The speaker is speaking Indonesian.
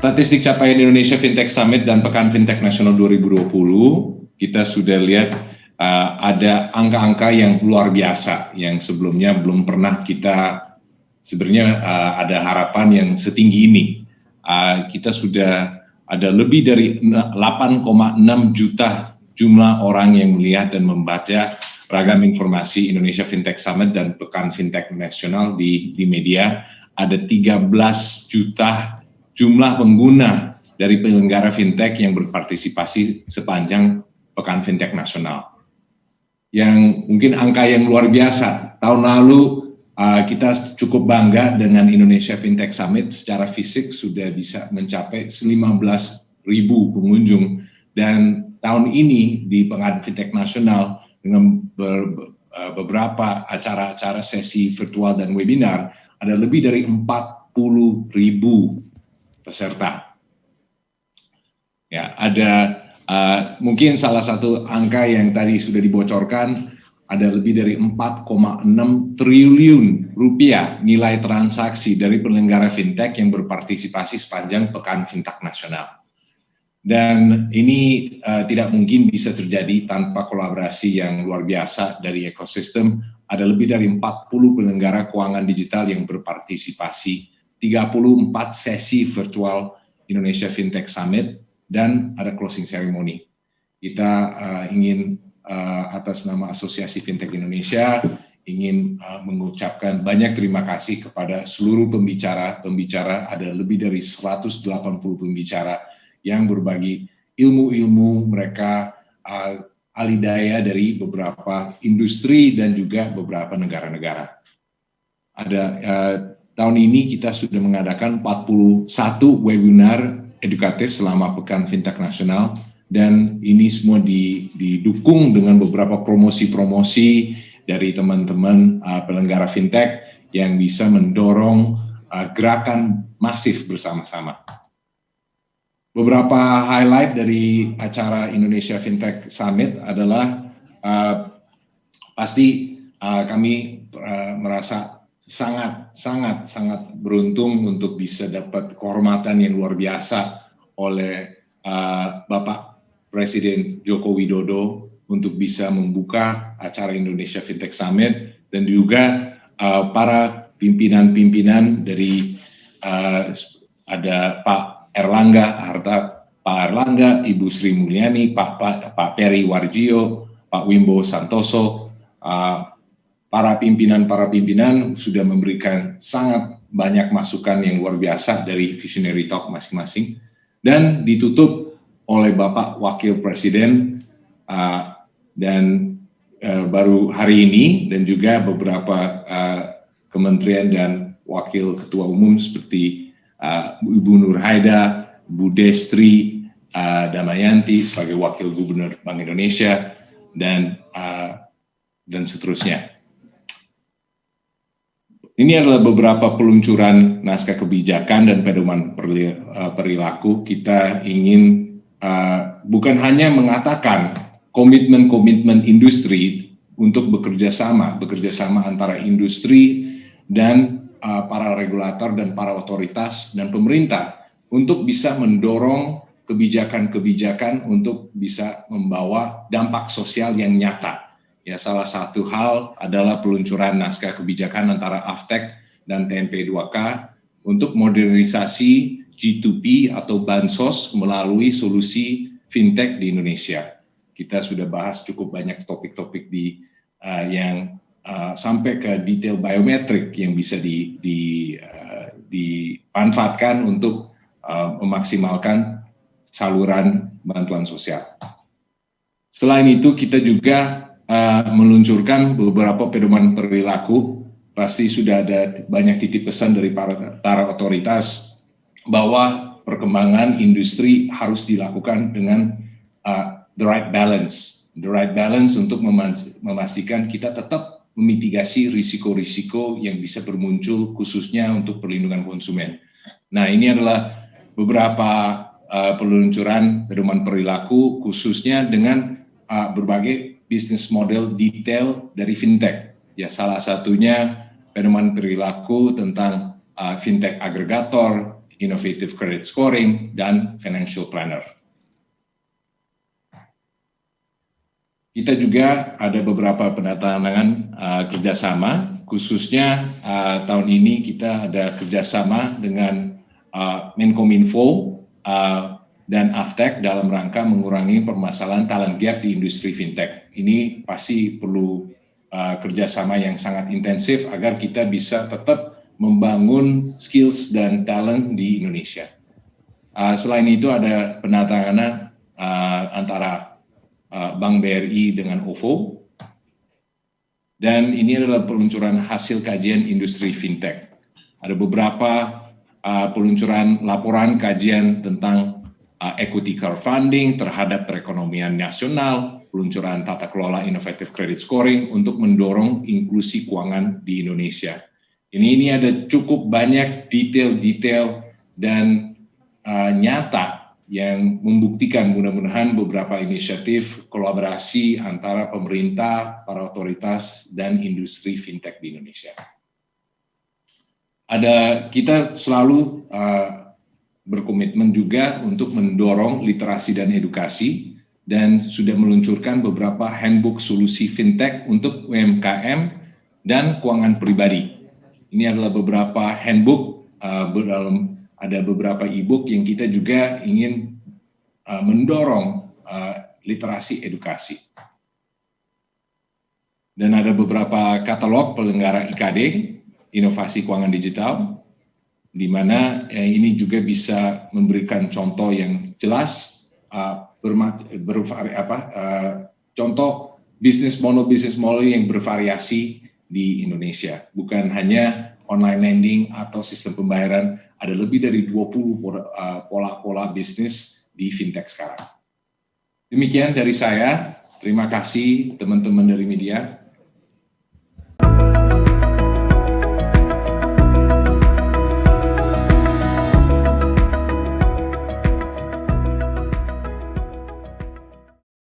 statistik capaian Indonesia Fintech Summit dan Pekan Fintech Nasional 2020, kita sudah lihat ada angka-angka yang luar biasa yang sebelumnya belum pernah kita sebenarnya ada harapan yang setinggi ini. Kita sudah ada lebih dari 8,6 juta jumlah orang yang melihat dan membaca ragam informasi Indonesia Fintech Summit dan Pekan Fintech Nasional di media. Ada 13 juta jumlah pengguna dari penyelenggara fintech yang berpartisipasi sepanjang Pekan Fintech Nasional. Yang mungkin angka yang luar biasa. Tahun lalu kita cukup bangga dengan Indonesia Fintech Summit, secara fisik sudah bisa mencapai 15.000 pengunjung, dan tahun ini di Pekan Fintech Nasional dengan beberapa acara-acara sesi virtual dan webinar, ada lebih dari 40.000 peserta. Ya, ada mungkin salah satu angka yang tadi sudah dibocorkan, ada lebih dari 4,6 triliun rupiah nilai transaksi dari penyelenggara fintech yang berpartisipasi sepanjang Pekan Fintech Nasional. Dan ini tidak mungkin bisa terjadi tanpa kolaborasi yang luar biasa dari ekosistem. Ada lebih dari 40 penyelenggara keuangan digital yang berpartisipasi, 34 sesi virtual Indonesia Fintech Summit, dan ada closing ceremony. Kita ingin atas nama Asosiasi Fintech Indonesia ingin mengucapkan banyak terima kasih kepada seluruh pembicara. Ada lebih dari 180 pembicara yang berbagi ilmu-ilmu mereka, ahli daya dari beberapa industri dan juga beberapa negara-negara. Tahun ini kita sudah mengadakan 41 webinar edukatif selama Pekan Fintech Nasional, dan ini semua didukung dengan beberapa promosi-promosi dari teman-teman penyelenggara fintech yang bisa mendorong gerakan masif bersama-sama. Beberapa highlight dari acara Indonesia Fintech Summit adalah pasti kami merasa sangat beruntung untuk bisa dapat kehormatan yang luar biasa oleh Bapak Presiden Joko Widodo untuk bisa membuka acara Indonesia Fintech Summit, dan juga para pimpinan-pimpinan dari ada Pak Erlangga, Ibu Sri Mulyani, Pak Peri Warjio, Pak Wimbo Santoso, para pimpinan sudah memberikan sangat banyak masukan yang luar biasa dari Visionary Talk masing-masing, dan ditutup oleh Bapak Wakil Presiden dan baru hari ini, dan juga beberapa kementerian dan wakil ketua umum seperti Ibu Nur Haida, Bu Destri Damayanti sebagai Wakil Gubernur Bank Indonesia, dan seterusnya. Ini adalah beberapa peluncuran naskah kebijakan dan pedoman perilaku. Kita ingin bukan hanya mengatakan komitmen industri untuk bekerja sama antara industri dan para regulator dan para otoritas dan pemerintah untuk bisa mendorong kebijakan-kebijakan untuk bisa membawa dampak sosial yang nyata. Ya, salah satu hal adalah peluncuran naskah kebijakan antara AFTEK dan TNP 2K untuk modernisasi G2P atau bansos melalui solusi fintech di Indonesia. Kita sudah bahas cukup banyak topik-topik yang sampai ke detail biometrik yang bisa dimanfaatkan untuk memaksimalkan saluran bantuan sosial. Selain itu, kita juga meluncurkan beberapa pedoman perilaku. Pasti sudah ada banyak titip pesan dari para otoritas bahwa perkembangan industri harus dilakukan dengan the right balance untuk memastikan kita tetap memitigasi risiko-risiko yang bisa bermuncul khususnya untuk perlindungan konsumen. Nah, ini adalah beberapa peluncuran pedoman perilaku khususnya dengan berbagai bisnis model detail dari fintech. Ya, salah satunya pedoman perilaku tentang fintech agregator, innovative credit scoring, dan financial planner. Kita juga ada beberapa penandatanganan kerjasama, khususnya tahun ini kita ada kerjasama dengan Menkominfo dan Aftek dalam rangka mengurangi permasalahan talent gap di industri fintech. Ini pasti perlu kerjasama yang sangat intensif agar kita bisa tetap membangun skills dan talent di Indonesia. Selain itu ada penandatanganan antara Bank BRI dengan OVO, dan ini adalah peluncuran hasil kajian industri fintech. Ada beberapa peluncuran laporan kajian tentang equity crowdfunding terhadap perekonomian nasional, peluncuran tata kelola innovative credit scoring untuk mendorong inklusi keuangan di Indonesia. Ini ada cukup banyak detail-detail dan nyata yang membuktikan mudah-mudahan beberapa inisiatif kolaborasi antara pemerintah, para otoritas, dan industri fintech di Indonesia. Kita selalu berkomitmen juga untuk mendorong literasi dan edukasi, dan sudah meluncurkan beberapa handbook solusi fintech untuk UMKM dan keuangan pribadi. Ini adalah beberapa handbook, ada beberapa e-book yang kita juga ingin mendorong literasi edukasi. Dan ada beberapa katalog penyelenggara IKD, inovasi keuangan digital, di mana ini juga bisa memberikan contoh yang jelas, contoh bisnis model yang bervariasi di Indonesia, bukan hanya online lending atau sistem pembayaran. Ada lebih dari 20 pola-pola bisnis di fintech sekarang. Demikian dari saya. Terima kasih teman-teman dari media.